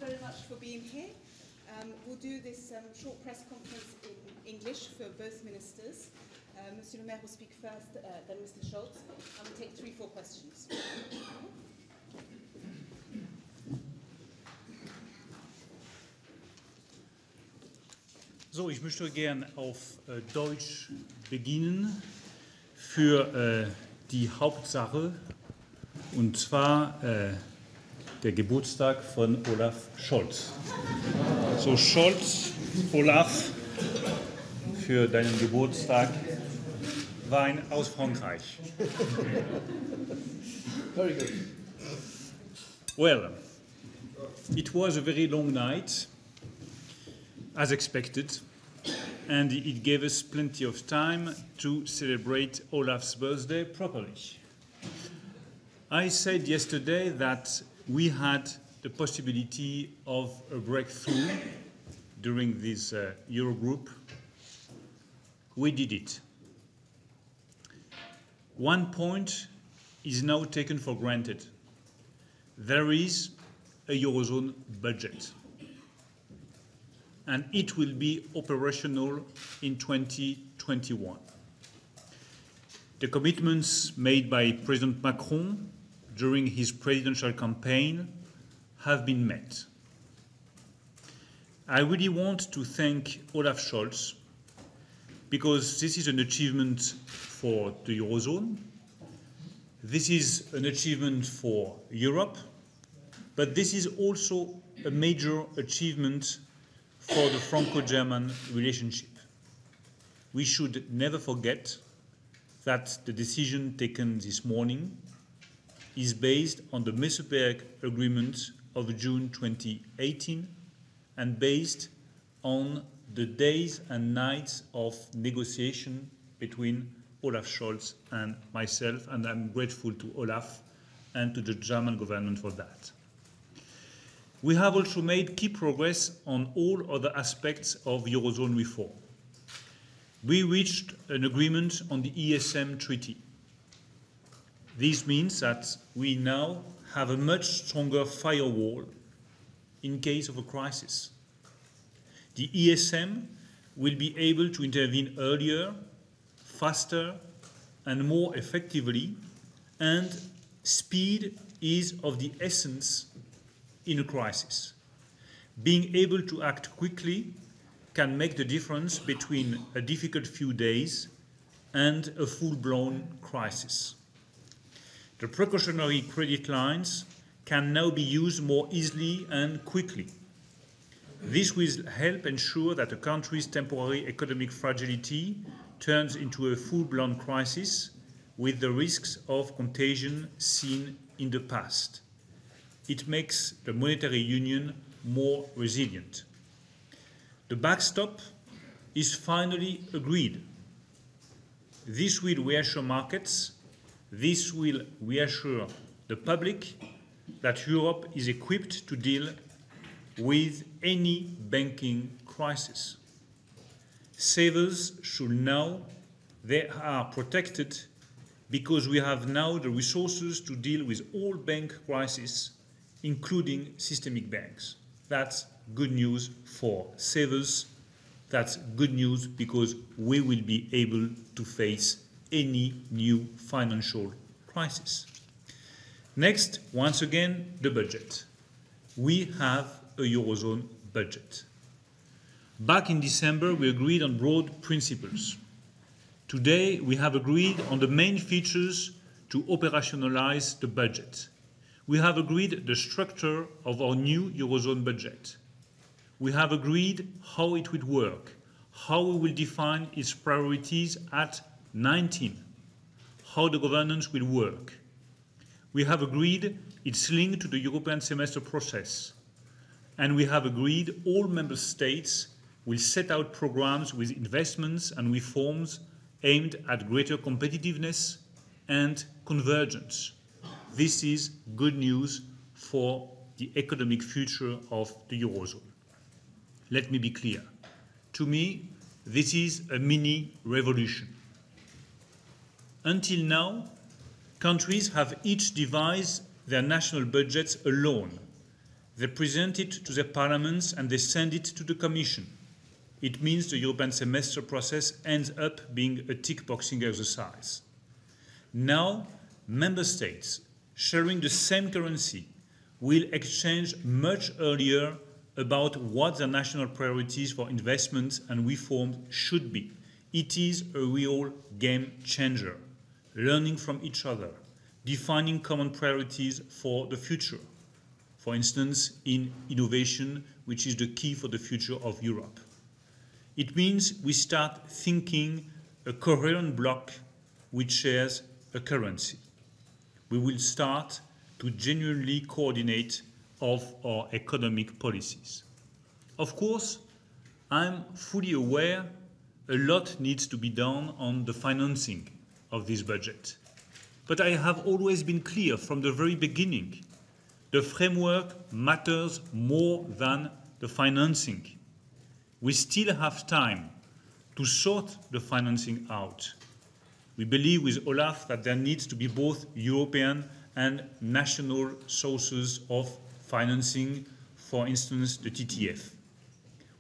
very much for being here. We'll do this short press conference in English for both ministers. Monsieur le Maire will speak first, then Mr. Scholz, and we'll take 3-4 questions. So, ich möchte gern auf Deutsch beginnen für die Hauptsache, und zwar der Geburtstag von Olaf Scholz. So, Scholz, Olaf, für deinen Geburtstag Wein aus Frankreich. Very good. Well, it was a very long night, as expected, and it gave us plenty of time to celebrate Olaf's birthday properly. I said yesterday that we had the possibility of a breakthrough during this Eurogroup. We did it. One point is now taken for granted. There is a Eurozone budget, and it will be operational in 2021. The commitments made by President Macron during his presidential campaign have been met. I really want to thank Olaf Scholz, because this is an achievement for the Eurozone, this is an achievement for Europe, but this is also a major achievement for the Franco-German relationship. We should never forget that the decision taken this morning is based on the Meseberg Agreement of June 2018 and based on the days and nights of negotiation between Olaf Scholz and myself, and I'm grateful to Olaf and to the German government for that. We have also made key progress on all other aspects of Eurozone reform. We reached an agreement on the ESM treaty. This means that we now have a much stronger firewall in case of a crisis. The ESM will be able to intervene earlier, faster, and more effectively, and speed is of the essence in a crisis. Being able to act quickly can make the difference between a difficult few days and a full-blown crisis. The precautionary credit lines can now be used more easily and quickly. This will help ensure that a country's temporary economic fragility turns into a full-blown crisis with the risks of contagion seen in the past. It makes the monetary union more resilient. The backstop is finally agreed. This will reassure markets. This will reassure the public that Europe is equipped to deal with any banking crisis. Savers should know they are protected because we have now the resources to deal with all bank crises, including systemic banks. That's good news for savers. That's good news because we will be able to face any new financial crisis. Next, once again, the budget. We have a Eurozone budget. Back in December, we agreed on broad principles. Today, we have agreed on the main features to operationalize the budget. We have agreed the structure of our new Eurozone budget. We have agreed how it would work, how we will define its priorities at 19, how the governance will work. We have agreed its link to the European semester process. And we have agreed all member states will set out programs with investments and reforms aimed at greater competitiveness and convergence. This is good news for the economic future of the Eurozone. Let me be clear. To me, this is a mini revolution. Until now, countries have each devised their national budgets alone, They present it to their parliaments and they send it to the Commission. It means the European semester process ends up being a tick-boxing exercise. Now, member states sharing the same currency will exchange much earlier about what their national priorities for investment and reform should be. It is a real game changer, learning from each other, defining common priorities for the future. For instance, in innovation, which is the key for the future of Europe. It means we start thinking a coherent bloc which shares a currency. We will start to genuinely coordinate of our economic policies. Of course, I'm fully aware a lot needs to be done on the financing of this budget. But I have always been clear from the very beginning, the framework matters more than the financing. We still have time to sort the financing out. We believe with Olaf that there needs to be both European and national sources of financing, for instance, the TTF.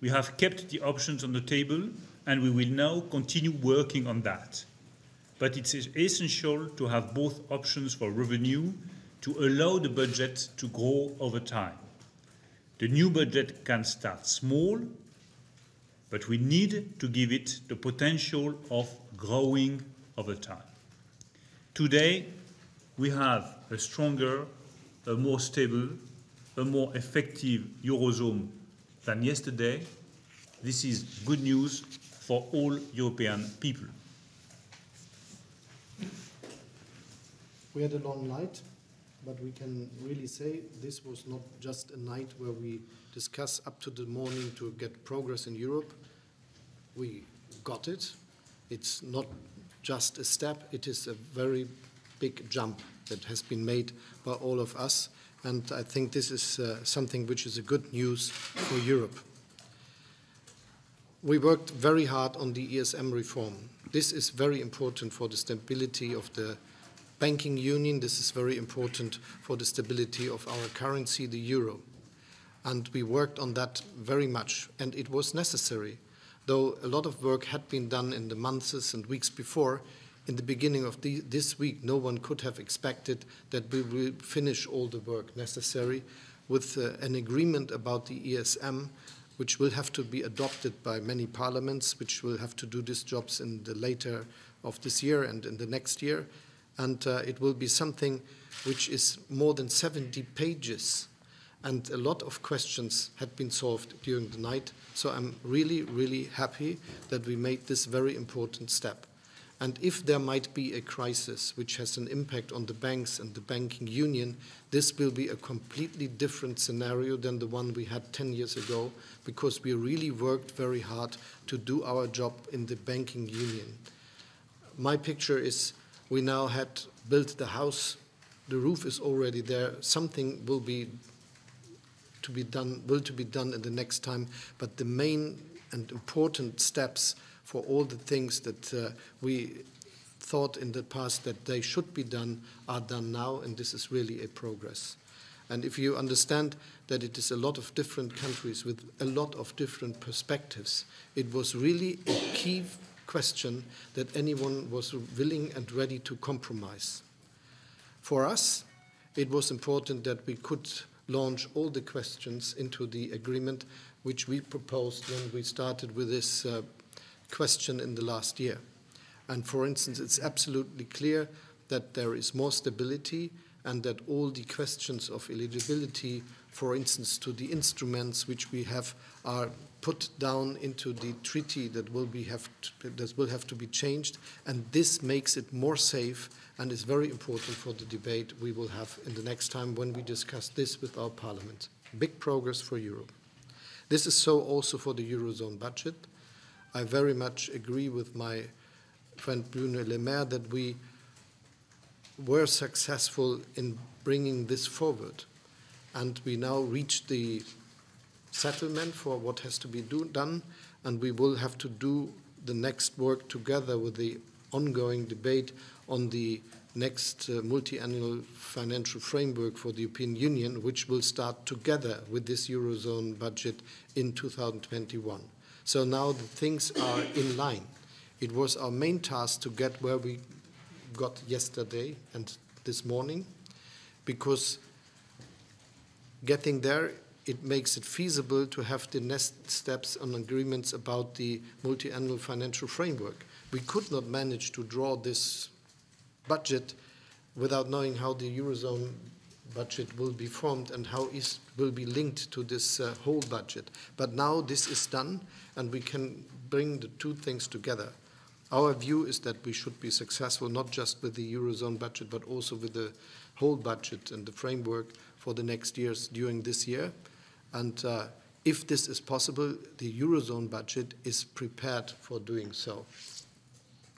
We have kept the options on the table and we will now continue working on that. But it is essential to have both options for revenue to allow the budget to grow over time. The new budget can start small, but we need to give it the potential of growing over time. Today, we have a stronger, a more stable, a more effective Eurozone than yesterday. This is good news for all European people. We had a long night, but we can really say this was not just a night where we discuss up to the morning to get progress in Europe. We got it. It's not just a step, it is a very big jump that has been made by all of us. And I think this is something which is a good news for Europe. We worked very hard on the ESM reform. This is very important for the stability of the banking union. This is very important for the stability of our currency, the euro. And we worked on that very much, and it was necessary. Though a lot of work had been done in the months and weeks before, in the beginning of this week, no one could have expected that we will finish all the work necessary with an agreement about the ESM, which will have to be adopted by many parliaments, which will have to do these jobs in the later of this year and in the next year. And it will be something which is more than 70 pages. And a lot of questions had been solved during the night. So I'm really, really happy that we made this very important step. And if there might be a crisis which has an impact on the banks and the banking union, this will be a completely different scenario than the one we had 10 years ago, because we really worked very hard to do our job in the banking union. My picture is we now had built the house, the roof is already there, something will be done in the next time, but the main and important steps for all the things that we thought in the past that they should be done are done now, and this is really a progress. And if you understand that it is a lot of different countries with a lot of different perspectives, it was really a key question that anyone was willing and ready to compromise. For us, it was important that we could launch all the questions into the agreement which we proposed when we started with this question in the last year. And for instance, it's absolutely clear that there is more stability and that all the questions of eligibility, for instance, to the instruments which we have are put down into the treaty that will have to be changed, and this makes it more safe and is very important for the debate we will have in the next time when we discuss this with our parliament. Big progress for Europe. This is so also for the Eurozone budget. I very much agree with my friend Bruno that we were successful in bringing this forward, and we now reach the settlement for what has to be done, and we will have to do the next work together with the ongoing debate on the next multi-annual financial framework for the European Union, which will start together with this Eurozone budget in 2021. So now the things are in line. It was our main task to get where we got yesterday and this morning, because getting there, it makes it feasible to have the next steps on agreements about the multi-annual financial framework. We could not manage to draw this budget without knowing how the Eurozone budget will be formed and how it will be linked to this whole budget. But now this is done, and we can bring the two things together. Our view is that we should be successful not just with the Eurozone budget, but also with the whole budget and the framework for the next years during this year. And if this is possible, the Eurozone budget is prepared for doing so.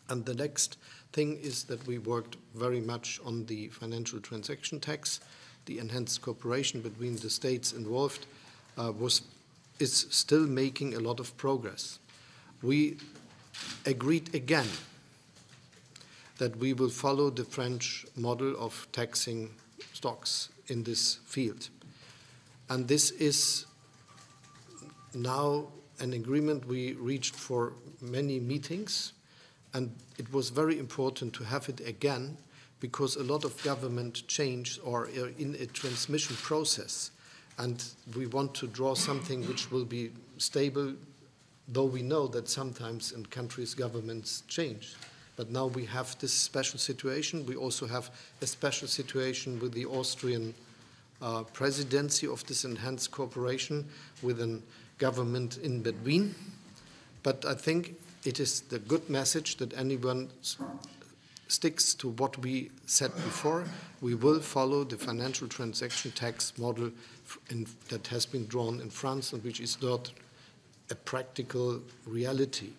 And the next thing is that we worked very much on the financial transaction tax. The enhanced cooperation between the states involved is still making a lot of progress. We agreed again that we will follow the French model of taxing stocks in this field. And this is now an agreement we reached for many meetings, and it was very important to have it again because a lot of government change are in a transmission process, and we want to draw something which will be stable, though we know that sometimes in countries governments change. But now we have this special situation. We also have a special situation with the Austrian presidency of this enhanced cooperation with a government in between. But I think it is the good message that anyone sticks to what we said before. We will follow the financial transaction tax model that has been drawn in France and which is not a practical reality.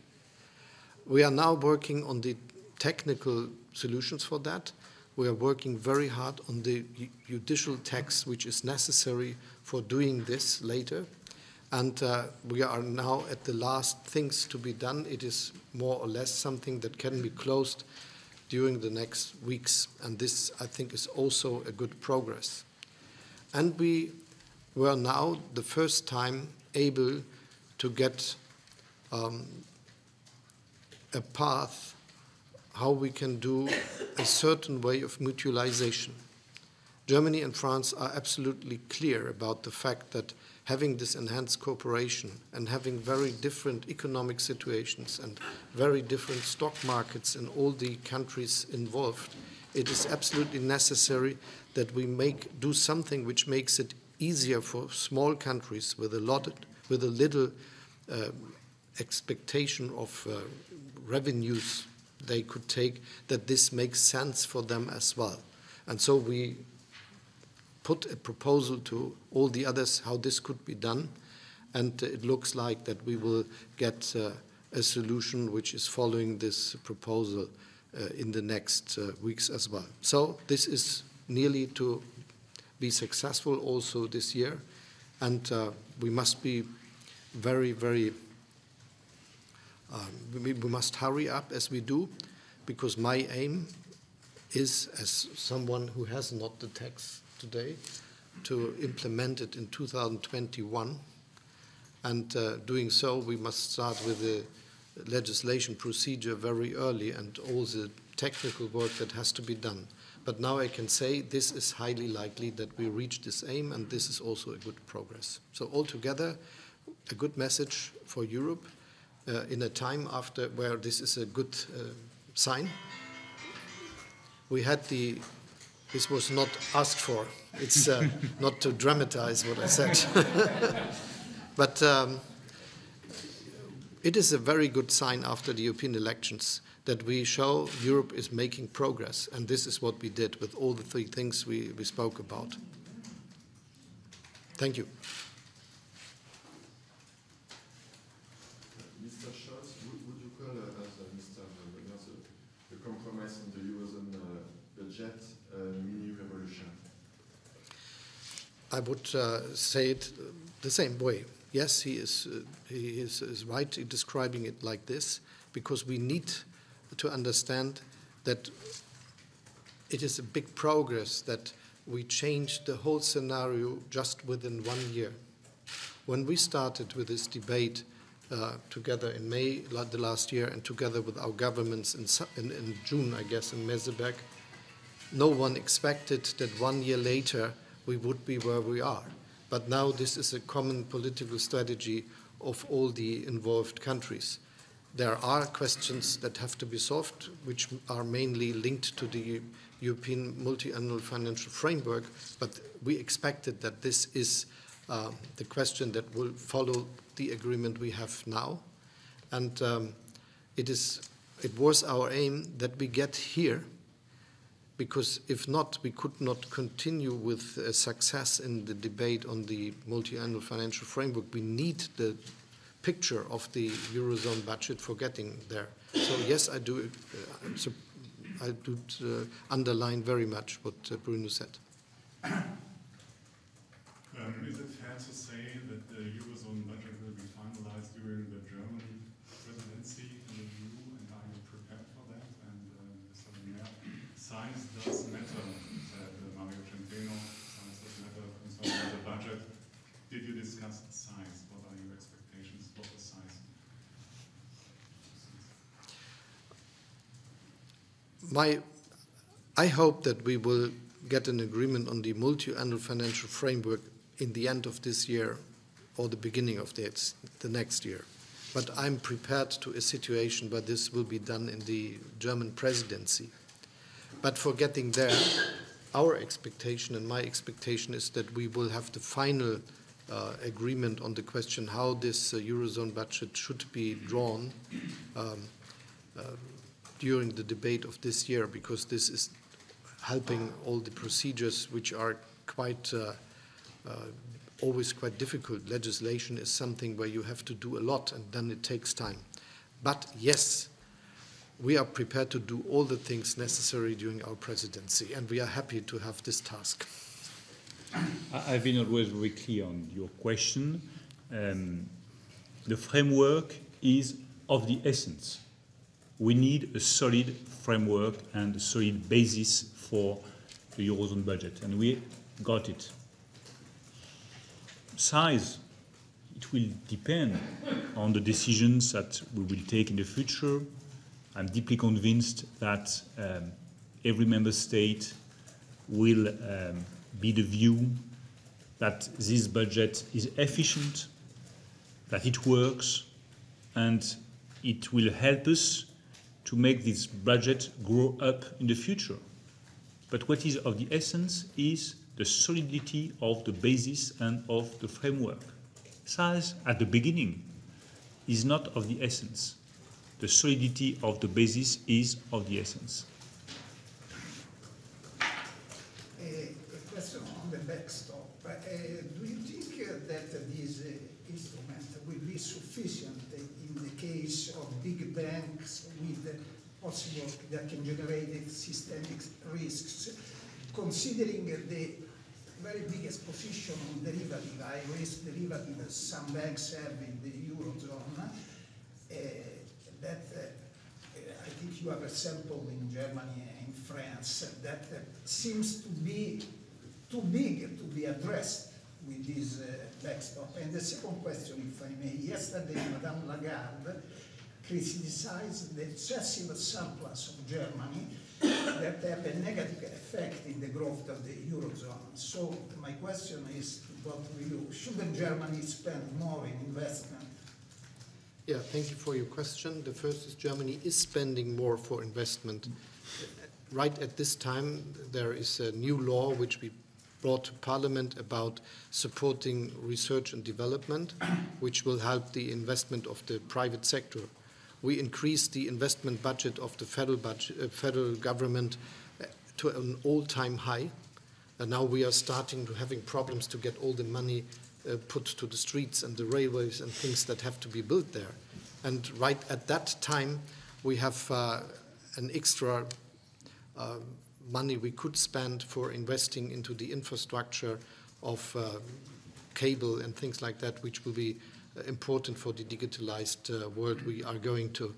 We are now working on the technical solutions for that. We are working very hard on the judicial tax which is necessary for doing this later. And we are now at the last things to be done. It is more or less something that can be closed during the next weeks. And this, I think, is also a good progress. And we were now the first time able to get a path how we can do a certain way of mutualization. Germany and France are absolutely clear about the fact that having this enhanced cooperation and having very different economic situations and very different stock markets in all the countries involved, it is absolutely necessary that we do something which makes it easier for small countries with a little expectation of revenues they could take, that this makes sense for them as well. And so we put a proposal to all the others how this could be done, and it looks like that we will get a solution which is following this proposal in the next weeks as well. So this is nearly to be successful also this year, and we must be very, very we must hurry up as we do, because my aim is, as someone who has not the text today, to implement it in 2021. And doing so, we must start with the legislation procedure very early and all the technical work that has to be done. But now I can say this is highly likely that we reach this aim, and this is also a good progress. So altogether, a good message for Europe. In a time after where this is a good sign. We had this was not asked for. It's not to dramatize what I said. But it is a very good sign after the European elections that we show Europe is making progress. And this is what we did with all the three things we spoke about. Thank you. Mini revolution? I would say it the same way. Yes, he is right in describing it like this, because we need to understand that it is a big progress that we changed the whole scenario just within 1 year. When we started with this debate together in May the last year and together with our governments in June, I guess, in Meseberg, no one expected that 1 year later we would be where we are. But now this is a common political strategy of all the involved countries. There are questions that have to be solved, which are mainly linked to the European multi-annual financial framework, but we expected that this is the question that will follow the agreement we have now. And it was our aim that we get here, because if not, we could not continue with success in the debate on the multi-annual financial framework. We need the picture of the Eurozone budget for getting there. So yes, I do underline very much what Bruno said. Is it fair to say that the Eurozone budget will be finalized during the German presidency in the EU, and are you prepared for that? And Mr. Maire, size does matter, said Mario Centeno. Size does matter concerning the budget. Did you discuss size? What are your expectations for the size? I hope that we will get an agreement on the multi-annual financial framework in the end of this year or the beginning of the next year. But I'm prepared to a situation where this will be done in the German presidency. But for getting there, our expectation and my expectation is that we will have the final agreement on the question how this Eurozone budget should be drawn during the debate of this year, because this is helping all the procedures which are quite always quite difficult. Legislation is something where you have to do a lot and then it takes time. But yes, we are prepared to do all the things necessary during our presidency, and we are happy to have this task. I've been always very clear on your question. The framework is of the essence. We need a solid framework and a solid basis for the Eurozone budget, and we got it. Size, it will depend on the decisions that we will take in the future. I'm deeply convinced that every member state will be the view that this budget is efficient, that it works, and it will help us to make this budget grow up in the future. But what is of the essence is the solidity of the basis and of the framework. Size at the beginning is not of the essence. The solidity of the basis is of the essence. A question on the backstop. Do you think that this instrument will be sufficient in the case of big banks with possible that can generate systemic risks, considering the very biggest position on derivative, high-risk derivatives some banks have in the Eurozone? That I think you have a sample in Germany and in France that seems to be too big to be addressed with this backstop. And the second question, if I may, yesterday Madame Lagarde criticized the excessive surplus of Germany that have a negative effect in the growth of the Eurozone. So my question is, what will you, shouldn't Germany spend more in investment? Yeah, thank you for your question. The first is Germany is spending more for investment. Right at this time, there is a new law which we brought to Parliament about supporting research and development, which will help the investment of the private sector. We increased the investment budget of the federal government to an all-time high. And now we are starting to having problems to get all the money put to the streets and the railways and things that have to be built there. And right at that time, we have an extra money we could spend for investing into the infrastructure of cable and things like that, which will be important for the digitalized world we are going to.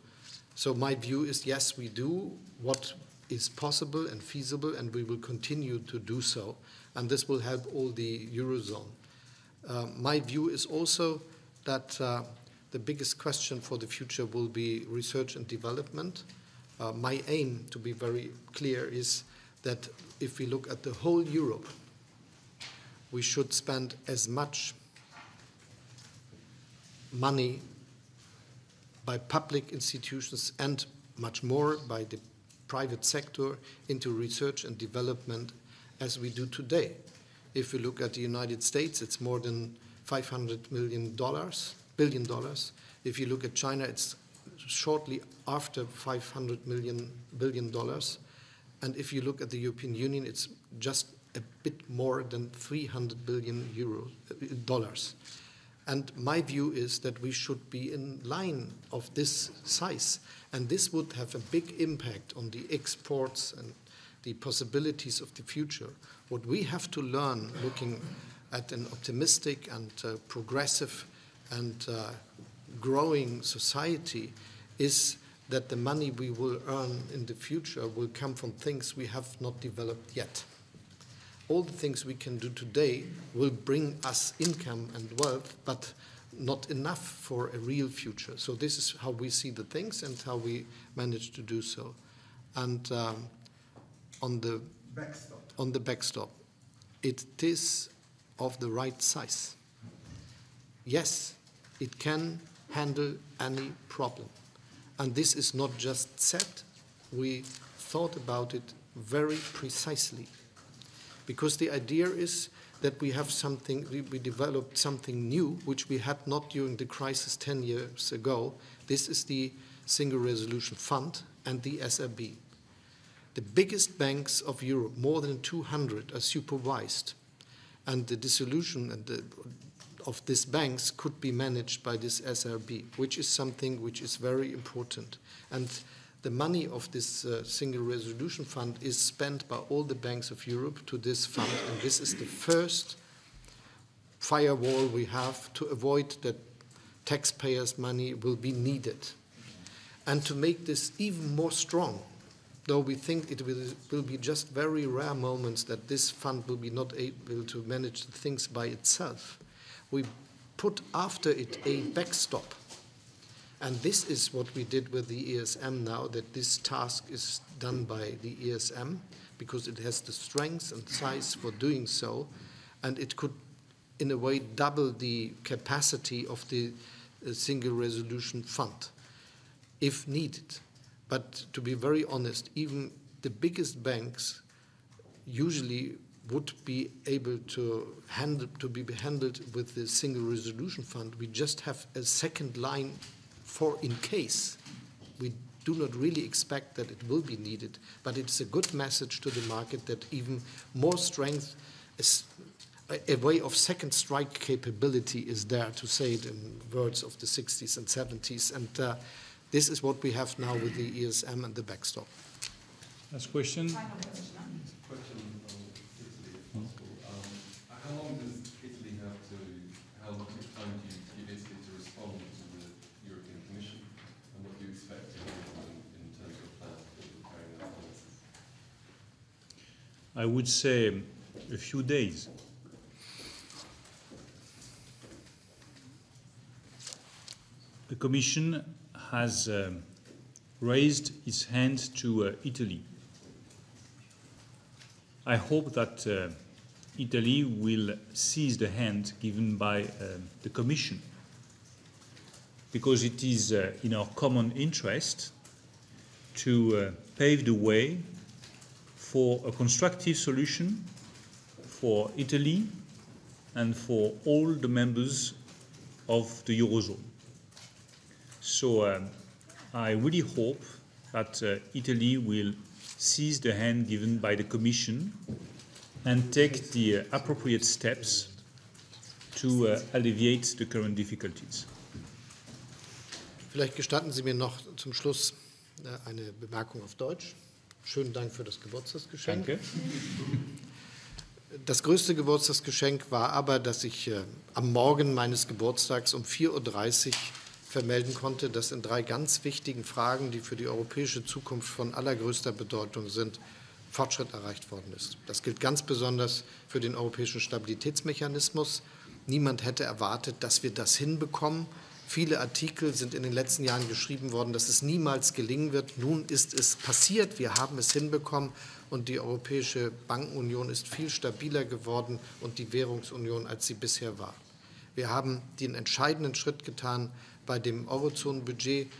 So my view is, yes, we do what is possible and feasible, and we will continue to do so, and this will help all the Eurozone. My view is also that the biggest question for the future will be research and development. My aim, to be very clear, is that if we look at the whole Europe, we should spend as much money by public institutions and much more by the private sector into research and development as we do today. If we look at the United States, it's more than $500 billion. If you look at China, it's shortly after $500 billion. And if you look at the European Union, it's just a bit more than $300 billion. And my view is that we should be in line of this size. And this would have a big impact on the exports and the possibilities of the future. What we have to learn, looking at an optimistic and progressive and growing society, is that the money we will earn in the future will come from things we have not developed yet. All the things we can do today will bring us income and wealth, but not enough for a real future. So this is how we see the things and how we manage to do so. And on the backstop, it is of the right size. Yes, it can handle any problem. And this is not just said, we thought about it very precisely. Because the idea is that we have something, we developed something new, which we had not during the crisis 10 years ago. This is the Single Resolution Fund and the SRB. The biggest banks of Europe, more than 200, are supervised. And the dissolution of these banks could be managed by this SRB, which is something which is very important. And the money of this Single Resolution Fund is spent by all the banks of Europe to this fund, and this is the first firewall we have to avoid that taxpayers' money will be needed. And to make this even more strong, though we think it will be just very rare moments that this fund will be not able to manage the things by itself, we put after it a backstop. And this is what we did with the ESM now, that this task is done by the ESM because it has the strength and size for doing so, and it could, in a way, double the capacity of the Single Resolution Fund, if needed. But to be very honest, even the biggest banks usually would be able to be handled with the Single Resolution Fund. We just have a second line for in case. We do not really expect that it will be needed, but it's a good message to the market that even more strength, is a way of second strike capability is there, to say it in words of the 60s and 70s. And this is what we have now with the ESM and the backstop. Last question. Final question. Question on Italy, if possible. How long does Italy have to, how much time do you give Italy to respond to the European Commission, and what do you expect to hear from them in terms of plans for carrying out policies? I would say a few days. The Commission has raised its hand to Italy. I hope that Italy will seize the hand given by the Commission, because it is in our common interest to pave the way for a constructive solution for Italy and for all the members of the Eurozone. So I really hope that Italy will seize the hand given by the Commission and take the appropriate steps to alleviate the current difficulties. Vielleicht gestatten Sie mir noch zum Schluss eine Bemerkung auf Deutsch. Schönen Dank für das Geburtstagsgeschenk. Danke. Das größte Geburtstagsgeschenk war aber, dass ich am Morgen meines Geburtstags um 4:30 Uhr vermelden konnte, dass in 3 ganz wichtigen Fragen, die für die europäische Zukunft von allergrößter Bedeutung sind, Fortschritt erreicht worden ist. Das gilt ganz besonders für den europäischen Stabilitätsmechanismus. Niemand hätte erwartet, dass wir das hinbekommen. Viele Artikel sind in den letzten Jahren geschrieben worden, dass es niemals gelingen wird. Nun ist es passiert, wir haben es hinbekommen und die Europäische Bankenunion ist viel stabiler geworden und die Währungsunion, als sie bisher war. Wir haben den entscheidenden Schritt getan bei dem Eurozonenbudget.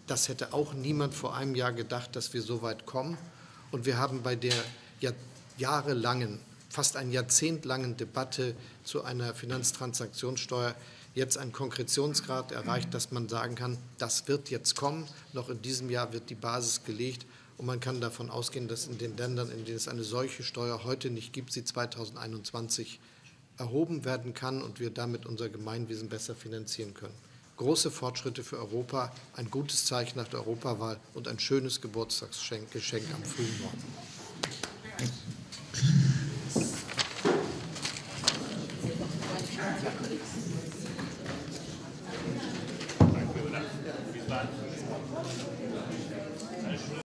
Das hätte auch niemand vor einem Jahr gedacht, dass wir so weit kommen. Und wir haben bei der jahrelangen, fast ein Jahrzehnt langen Debatte zu einer Finanztransaktionssteuer jetzt einen Konkretionsgrad erreicht, dass man sagen kann, das wird jetzt kommen. Noch in diesem Jahr wird die Basis gelegt. Und man kann davon ausgehen, dass in den Ländern, in denen es eine solche Steuer heute nicht gibt, sie 2021 erhoben werden kann und wir damit unser Gemeinwesen besser finanzieren können. Große Fortschritte für Europa, ein gutes Zeichen nach der Europawahl und ein schönes Geburtstagsgeschenk am frühen Morgen.